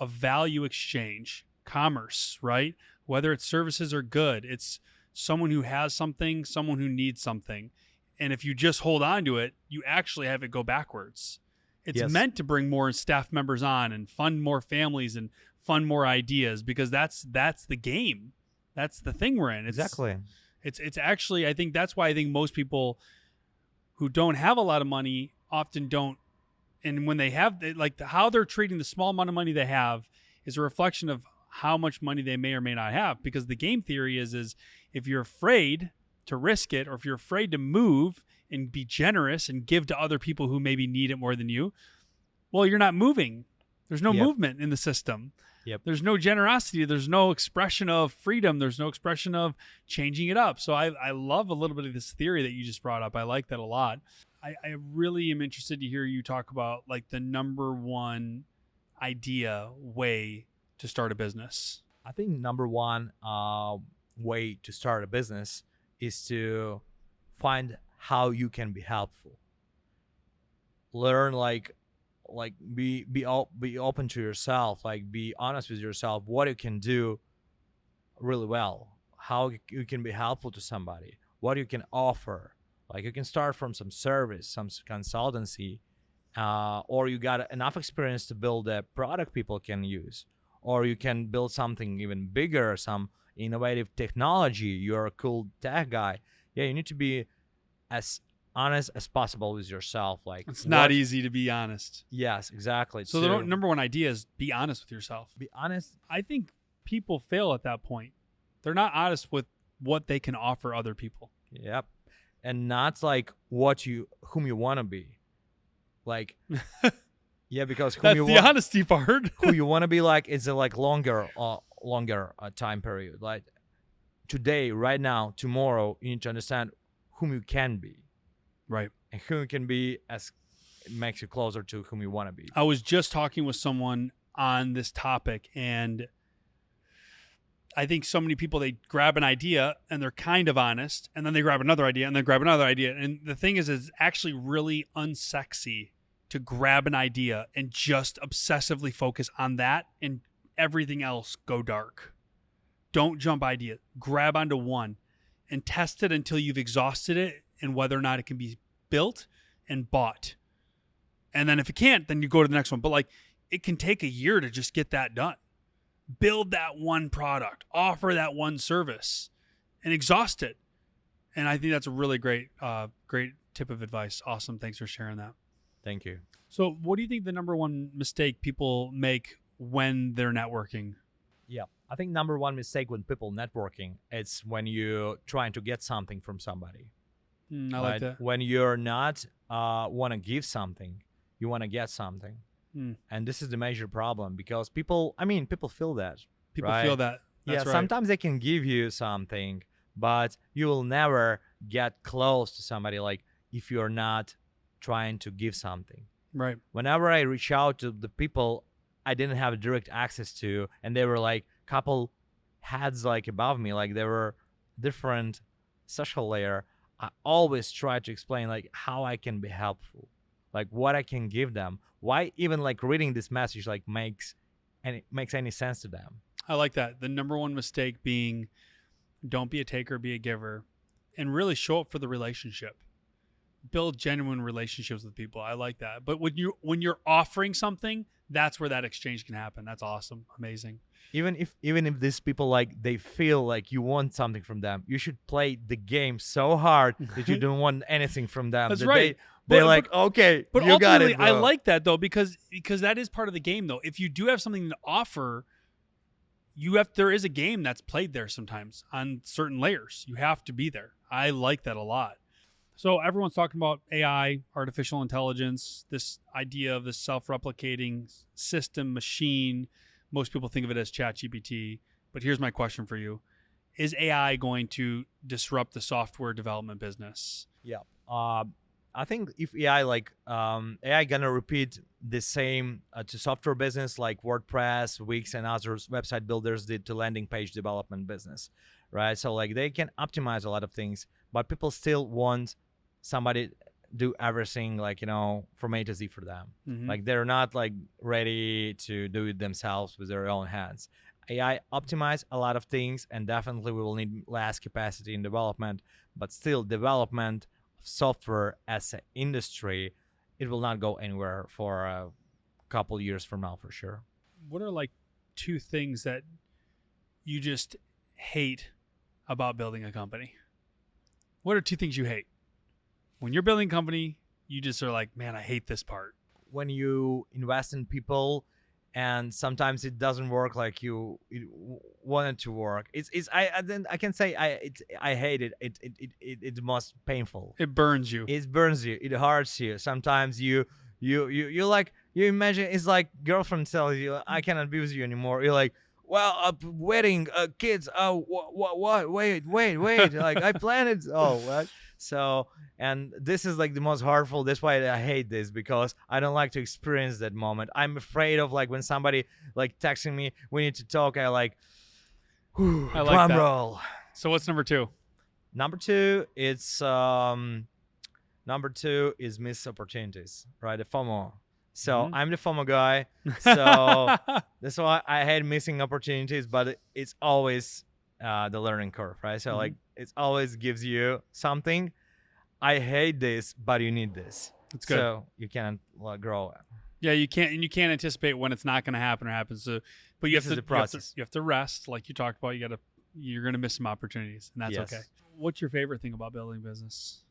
value exchange, commerce, right? Whether it's services or good, it's someone who has something, someone who needs something. And if you just hold on to it, you actually have it go backwards. It's meant to bring more staff members on and fund more families and fund more ideas, because that's the game. That's the thing we're in. Exactly. It's actually, I think that's why I think most people who don't have a lot of money often don't. And when they have, like how they're treating the small amount of money they have is a reflection of how much money they may or may not have. Because the game theory is if you're afraid to risk it, or if you're afraid to move and be generous and give to other people who maybe need it more than you, well, you're not moving. There's no movement in the system. Yep. There's no generosity. There's no expression of freedom. There's no expression of changing it up. So I love a little bit of this theory that you just brought up. I like that a lot. I really am interested to hear you talk about like the number one idea way to start a business. I think number one way to start a business is to find how you can be helpful. Learn be open to yourself, like be honest with yourself, what you can do really well, how you can be helpful to somebody, what you can offer. Like you can start from some service, some consultancy, or you got enough experience to build a product people can use, or you can build something even bigger, some innovative technology. You're a cool tech guy. Yeah, you need to be as honest as possible with yourself. Like it's not easy to be honest. Yes, exactly. So the number one idea is be honest with yourself. Be honest. I think people fail at that point. They're not honest with what they can offer other people. Yep. And not like whom you want to be. Like, yeah, because that's the honesty part. Who you want to be like is a like longer time period. Like today, right now, tomorrow, you need to understand whom you can be. Right. And who you can be as it makes you closer to whom you want to be. I was just talking with someone on this topic, and I think so many people, they grab an idea and they're kind of honest, and then they grab another idea and then grab another idea. And the thing is it's actually really unsexy to grab an idea and just obsessively focus on that and everything else go dark. Don't jump idea. Grab onto one and test it until you've exhausted it and whether or not it can be built and bought. And then if it can't, then you go to the next one. But like it can take a year to just get that done. Build that one product, offer that one service, and exhaust it. And I think that's a really great tip of advice. Awesome. Thanks for sharing that. Thank you. So what do you think the number one mistake people make when they're networking? Yeah, I think number one mistake when people networking, it's when you're trying to get something from somebody. I like that. When you're not want to give something, you want to get something. And this is the major problem because people feel that. People right? feel that. That's right. Sometimes they can give you something, but you will never get close to somebody like if you're not trying to give something. Right. Whenever I reach out to the people I didn't have direct access to, and they were like couple heads like above me, like they were different social layer, I always try to explain like how I can be helpful, like what I can give them, why even like reading this message like makes any sense to them. I like that. The number one mistake being don't be a taker, be a giver, and really show up for the relationship. Build genuine relationships with people. I like that. But when you're offering something, that's where that exchange can happen. That's awesome. Amazing. Even if these people like they feel like you want something from them, you should play the game so hard that you don't want anything from them. That's right. They're like, okay, but you got it, bro. I like that though because that is part of the game though. If you do have something to offer, there is a game that's played there sometimes on certain layers. You have to be there. I like that a lot. So everyone's talking about AI, artificial intelligence, this idea of this self-replicating system machine. Most people think of it as ChatGPT. But here's my question for you. Is AI going to disrupt the software development business? Yeah. I think if AI gonna repeat the same to software business like WordPress, Wix, and others website builders did to landing page development business, right? So like they can optimize a lot of things, but people still want somebody do everything from A to Z for them. Mm-hmm. Like they're not like ready to do it themselves with their own hands. AI optimize a lot of things, and definitely we will need less capacity in development, but still development of software as an industry, it will not go anywhere for a couple years from now for sure. What are like 2 things that you just hate about building a company? What are 2 things you hate? When you're building a company, you just are like, man, I hate this part. When you invest in people and sometimes it doesn't work like you want it to work, I can say I hate it. It's most painful. It burns you. It burns you. It hurts you. Sometimes you imagine it's like girlfriend tells you, I cannot be with you anymore. You're like, well, wedding, kids. Oh, what? Wait. Like I planned it. Oh, what? So, and this is like the most hurtful. That's why I hate this, because I don't like to experience that moment. I'm afraid of like when somebody like texting me, we need to talk. I like drum roll. So what's number 2? Number 2, it's number 2 is missed opportunities, right? The FOMO. So I'm the FOMO guy. So that's why I hate missing opportunities, but it's always the learning curve, right? So like it always gives you something. I hate this, but you need this. That's good. So you can grow. Yeah, you can't anticipate when it's not going to happen or happen. So, but you have to rest, like you talked about. You're going to miss some opportunities, and that's okay. What's your favorite thing about building business?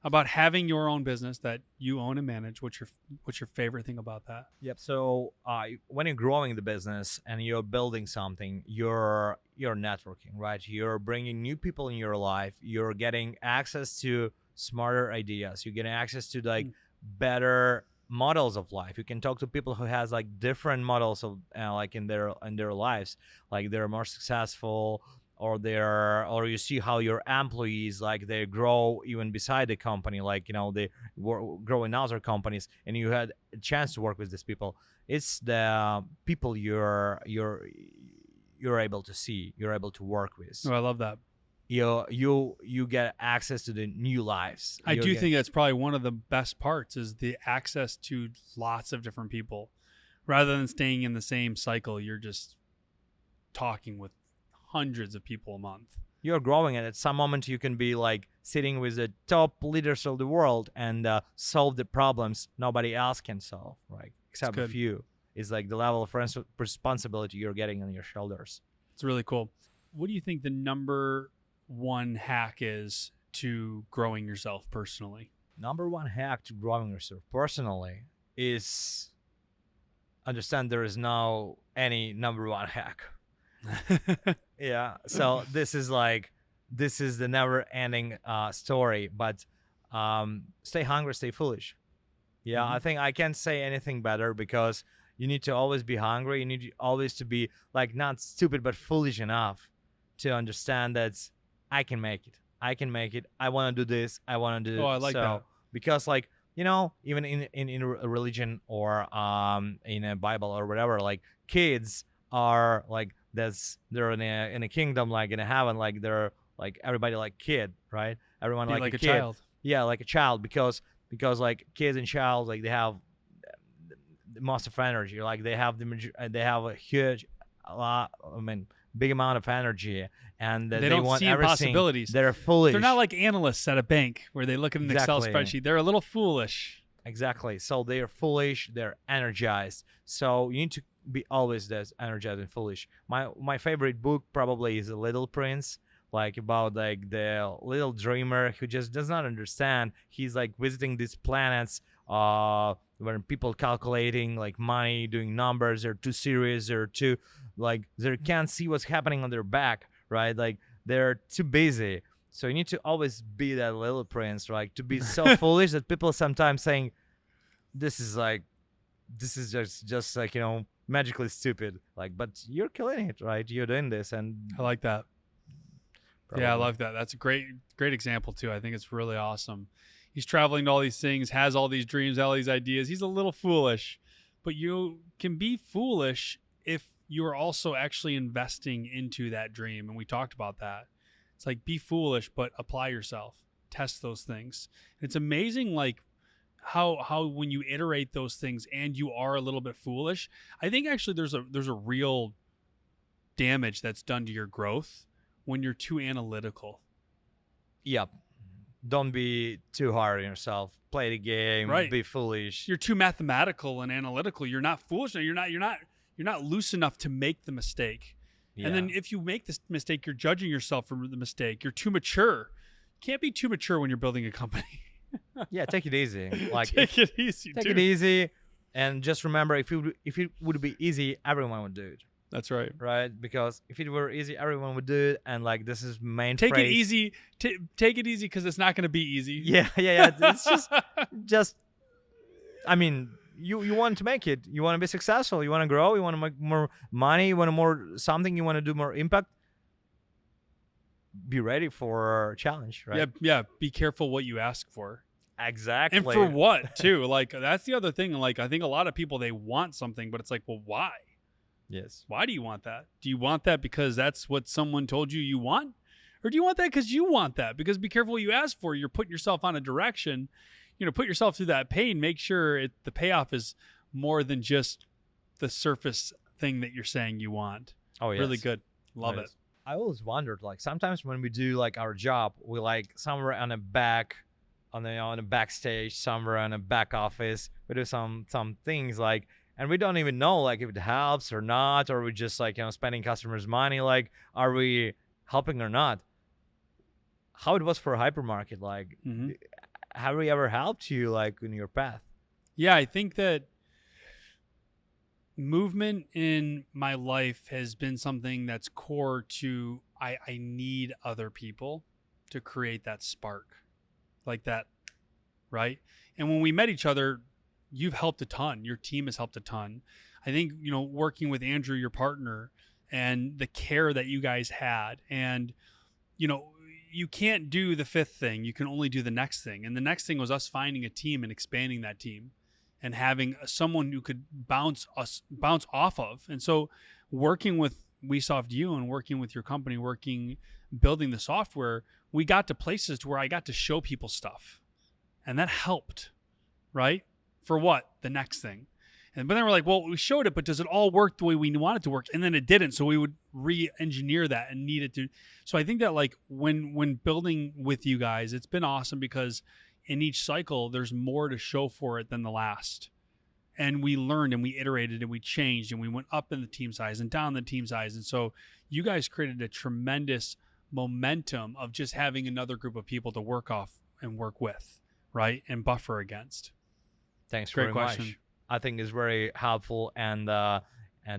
About having your own business that you own and manage? What's your favorite thing about that? Yep. So when you're growing the business and you're building something, you're networking, right? You're bringing new people in your life. You're getting access to smarter ideas. You're getting access to like better models of life. You can talk to people who has like different models of like in their lives, like they're more successful, or you see how your employees like they grow even beside the company, like they grow in other companies, and you had a chance to work with these people. It's the people you're able to see, you're able to work with. Oh, I love that. You get access to the new lives. I do think that's probably one of the best parts, is the access to lots of different people, rather than staying in the same cycle. You're just talking with hundreds of people a month. You're growing, and at some moment you can be like sitting with the top leaders of the world and solve the problems nobody else can solve, right? Except a few. It's like the level of responsibility you're getting on your shoulders. It's really cool. What do you think the number 1 hack is to growing yourself personally? Number 1 hack to growing yourself personally is understand there is no any number 1 hack. Yeah. So this is the never-ending story. But stay hungry, stay foolish. Yeah, I think I can't say anything better, because you need to always be hungry. You need always to be like not stupid but foolish enough to understand that I can make it. I want to do this. I want to do. Oh, I like that. Because like even in a religion or in a Bible or whatever, like kids are like they're in a kingdom, like in a heaven, like they're like everybody like kid, right? Everyone like a kid. Child. Yeah, like a child, because like kids and child, like they have the most of energy, like they have a huge big amount of energy, and they don't want see everything. Possibilities. They're foolish. They're not like analysts at a bank where they look at an Excel spreadsheet. They're a little foolish. Exactly. So they're foolish. They're energized. So you need to be always this energized and foolish. My favorite book probably is The Little Prince, like about like the little dreamer who just does not understand. He's like visiting these planets when people calculating like money, doing numbers, they're too serious, they're too like they can't see what's happening on their back, right? Like they're too busy. So you need to always be that little prince, right? To be so foolish that people sometimes saying, this is just like, magically stupid. Like, but you're killing it, right? You're doing this, and I like that. probably. Yeah, I love that. That's a great example too. I think it's really awesome. He's traveling to all these things, has all these dreams, all these ideas. He's a little foolish, but you can be foolish if you're also actually investing into that dream. And we talked about that. It's like, be foolish, but apply yourself, test those things. It's amazing, like how when you iterate those things and you are a little bit foolish, I think actually there's a real damage that's done to your growth when you're too analytical. Yep. Don't be too hard on yourself. Play the game. Right. Be foolish. You're too mathematical and analytical. You're not foolish. You're not loose enough to make the mistake. Yeah. And then if you make this mistake, you're judging yourself for the mistake. You're too mature. You can't be too mature when you're building a company. Yeah, take it easy. Like take it easy. Take dude. it easy, and just remember, if it would be easy, everyone would do it. That's right. Right? Because if it were easy, everyone would do it. And like this is main Take phrase. it easy. Take it easy because it's not going to be easy. Yeah. It's just. I mean, you want to make it. You want to be successful. You want to grow. You want to make more money. You want to more something. You want to do more impact. Be ready for a challenge, right? Yeah. Be careful what you ask for. Exactly. And for what too? Like that's the other thing. Like I think a lot of people, they want something, but it's like, well, why? Yes. Why do you want that? Do you want that because that's what someone told you want? Or do you want that because you want that? Because be careful what you ask for. You're putting yourself on a direction. Put yourself through that pain. Make sure the payoff is more than just the surface thing that you're saying you want. Oh, yes. Really good. Love it. I always wondered, like sometimes when we do like our job, we like somewhere on the back, on the backstage, somewhere on a back office, we do some things like, and we don't even know like if it helps or not, or we just like spending customers' money. Like, are we helping or not? How it was for a hypermarket? Like, have we ever helped you like in your path? Yeah, I think that movement in my life has been something that's core to I need other people to create that spark like that, right? And when we met each other, you've helped a ton. Your team has helped a ton. I think, working with Andrew, your partner, and the care that you guys had, and, you can't do the fifth thing. You can only do the next thing. And the next thing was us finding a team and expanding that team and having someone who could bounce off of. And so working with WeSoftU and working with your company, building the software, we got to places to where I got to show people stuff. And that helped, right? For what? The next thing. But then we're like, well, we showed it, but does it all work the way we want it to work? And then it didn't. So we would re-engineer that and need it to. So I think that like when building with you guys, it's been awesome because in each cycle, there's more to show for it than the last. And we learned and we iterated and we changed and we went up in the team size and down the team size. And so you guys created a tremendous momentum of just having another group of people to work off and work with, right? And buffer against. Thanks Great very question. much. I think it's very helpful, and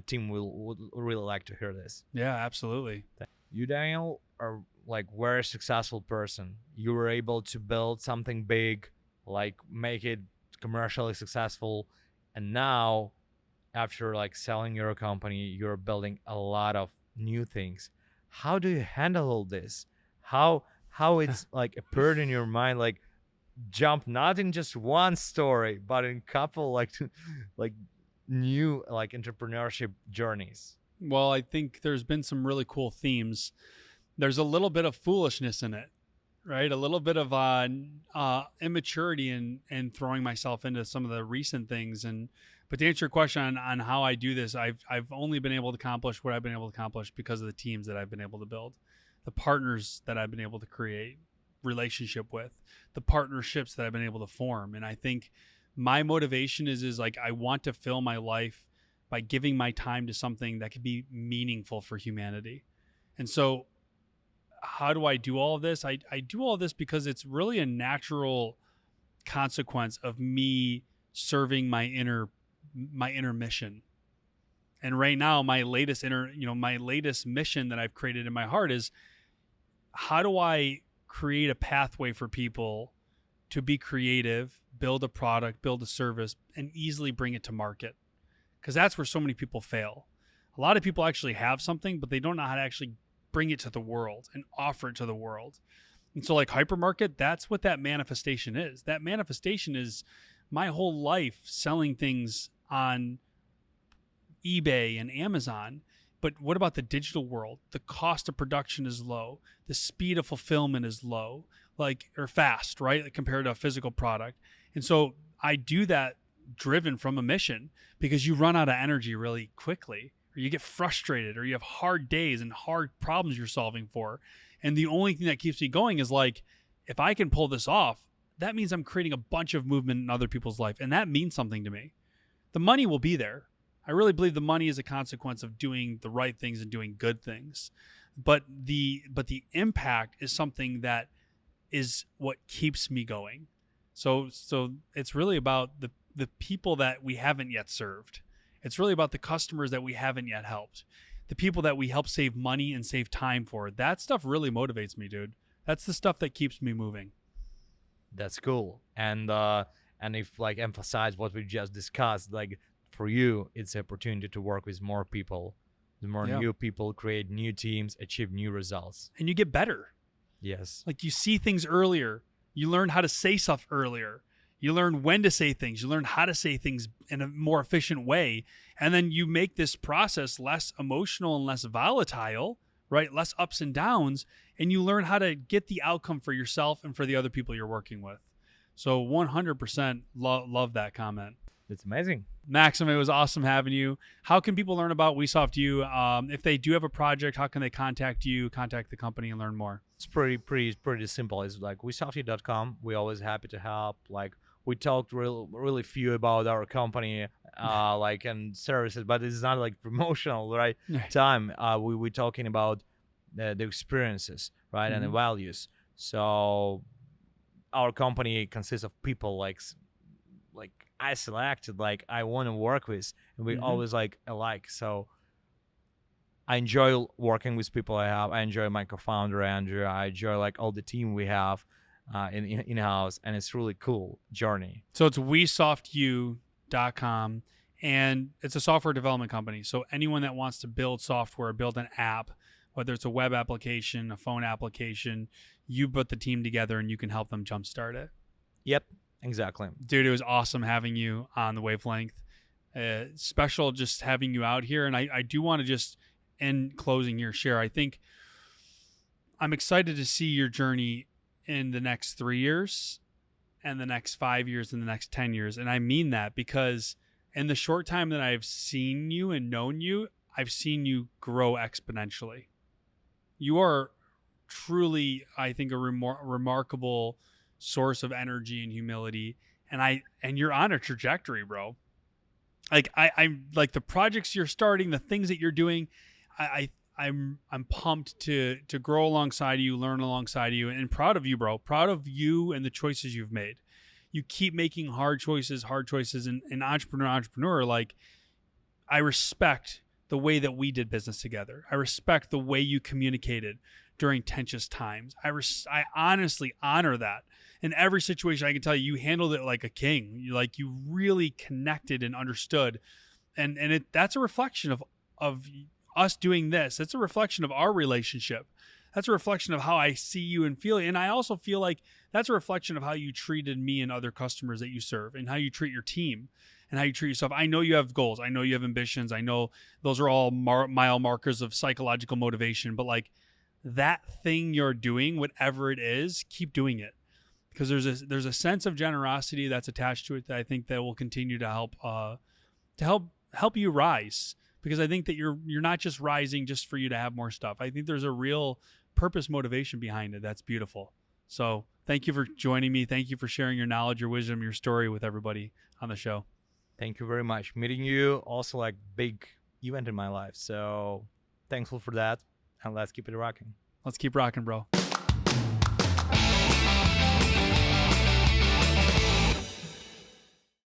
team would really like to hear this. Yeah, absolutely. You, Daniel, are like very successful person. You were able to build something big, like make it commercially successful, and now, after like selling your company, you're building a lot of new things. How do you handle all this? How it's like appeared in your mind, like jump not in just one story but in couple like new like entrepreneurship journeys? Well, I think there's been some really cool themes. There's a little bit of foolishness in it, right? A little bit of immaturity and throwing myself into some of the recent things. But to answer your question on how I do this, I've only been able to accomplish what I've been able to accomplish because of the teams that I've been able to build, the partners that I've been able to create relationship with, the partnerships that I've been able to form. And I think my motivation is like, I want to fill my life by giving my time to something that could be meaningful for humanity. And so how do I do all of this? I do all of this because it's really a natural consequence of me serving my inner mission. And right now, my latest mission that I've created in my heart is, how do I create a pathway for people to be creative, build a product, build a service, and easily bring it to market? Because that's where so many people fail. A lot of people actually have something, but they don't know how to actually bring it to the world and offer it to the world. And so like hypermarket, that's what that manifestation is. That manifestation is my whole life selling things on eBay and Amazon. But what about the digital world? The cost of production is low. The speed of fulfillment is low, or fast, right? Compared to a physical product. And so I do that driven from a mission, because you run out of energy really quickly, or you get frustrated, or you have hard days and hard problems you're solving for. And the only thing that keeps me going is if I can pull this off, that means I'm creating a bunch of movement in other people's life. And that means something to me. The money will be there. I really believe the money is a consequence of doing the right things and doing good things. But the impact is something that is what keeps me going. So it's really about the people that we haven't yet served. It's really about the customers that we haven't yet helped. The people that we help save money and save time for. That stuff really motivates me, dude. That's the stuff that keeps me moving. That's cool. And if emphasize what we just discussed, for you, it's an opportunity to work with more people, new people, create new teams, achieve new results. And you get better. Yes. You see things earlier. You learn how to say stuff earlier. You learn when to say things. You learn how to say things in a more efficient way. And then you make this process less emotional and less volatile, right? Less ups and downs. And you learn how to get the outcome for yourself and for the other people you're working with. So 100% love that comment. It's amazing. Maksym, it was awesome having you. How can people learn about WeSoftU? If they do have a project, how can they contact you, contact the company, and learn more? It's pretty simple. It's WeSoftU.com. We're always happy to help. We talked really few about our company, and services, but it's not promotional, right? Time. We're talking about the experiences, right, and the values. So our company consists of people like I selected, I want to work with, and we always alike. So I enjoy working with people I have. I enjoy my co-founder Andrew. I enjoy all the team we have in-house, and it's really cool journey. So it's WeSoftU.com, and it's a software development company. So anyone that wants to build software, build an app, whether it's a web application, a phone application, you put the team together and you can help them jumpstart it. Yep. Exactly. Dude, it was awesome having you on the Wavelength. Special just having you out here. And I do want to just, in closing here, share, I think I'm excited to see your journey in the next 3 years and the next 5 years and the next 10 years. And I mean that because in the short time that I've seen you and known you, I've seen you grow exponentially. You are truly, I think, a remarkable source of energy and humility, and you're on a trajectory, bro. I'm the projects you're starting, the things that you're doing, I'm pumped to grow alongside you, learn alongside you, and proud of you, bro. Proud of you and the choices you've made. You keep making hard choices, and entrepreneur. I respect the way that we did business together. I respect the way you communicated during tense times. I honestly honor that. In every situation, I can tell you handled it like a king. You really connected and understood. And that's a reflection of us doing this. It's a reflection of our relationship. That's a reflection of how I see you and feel. And I also feel like that's a reflection of how you treated me and other customers that you serve, and how you treat your team, and how you treat yourself. I know you have goals. I know you have ambitions. I know those are all mile markers of psychological motivation. But that thing you're doing, whatever it is, keep doing it. Because there's a sense of generosity that's attached to it that I think that will continue to help you rise. Because I think that you're not just rising just for you to have more stuff. I think there's a real purpose motivation behind it. That's beautiful. So thank you for joining me. Thank you for sharing your knowledge, your wisdom, your story with everybody on the show. Thank you very much. Meeting you also big event in my life. So thankful for that. And let's keep it rocking. Let's keep rocking, bro.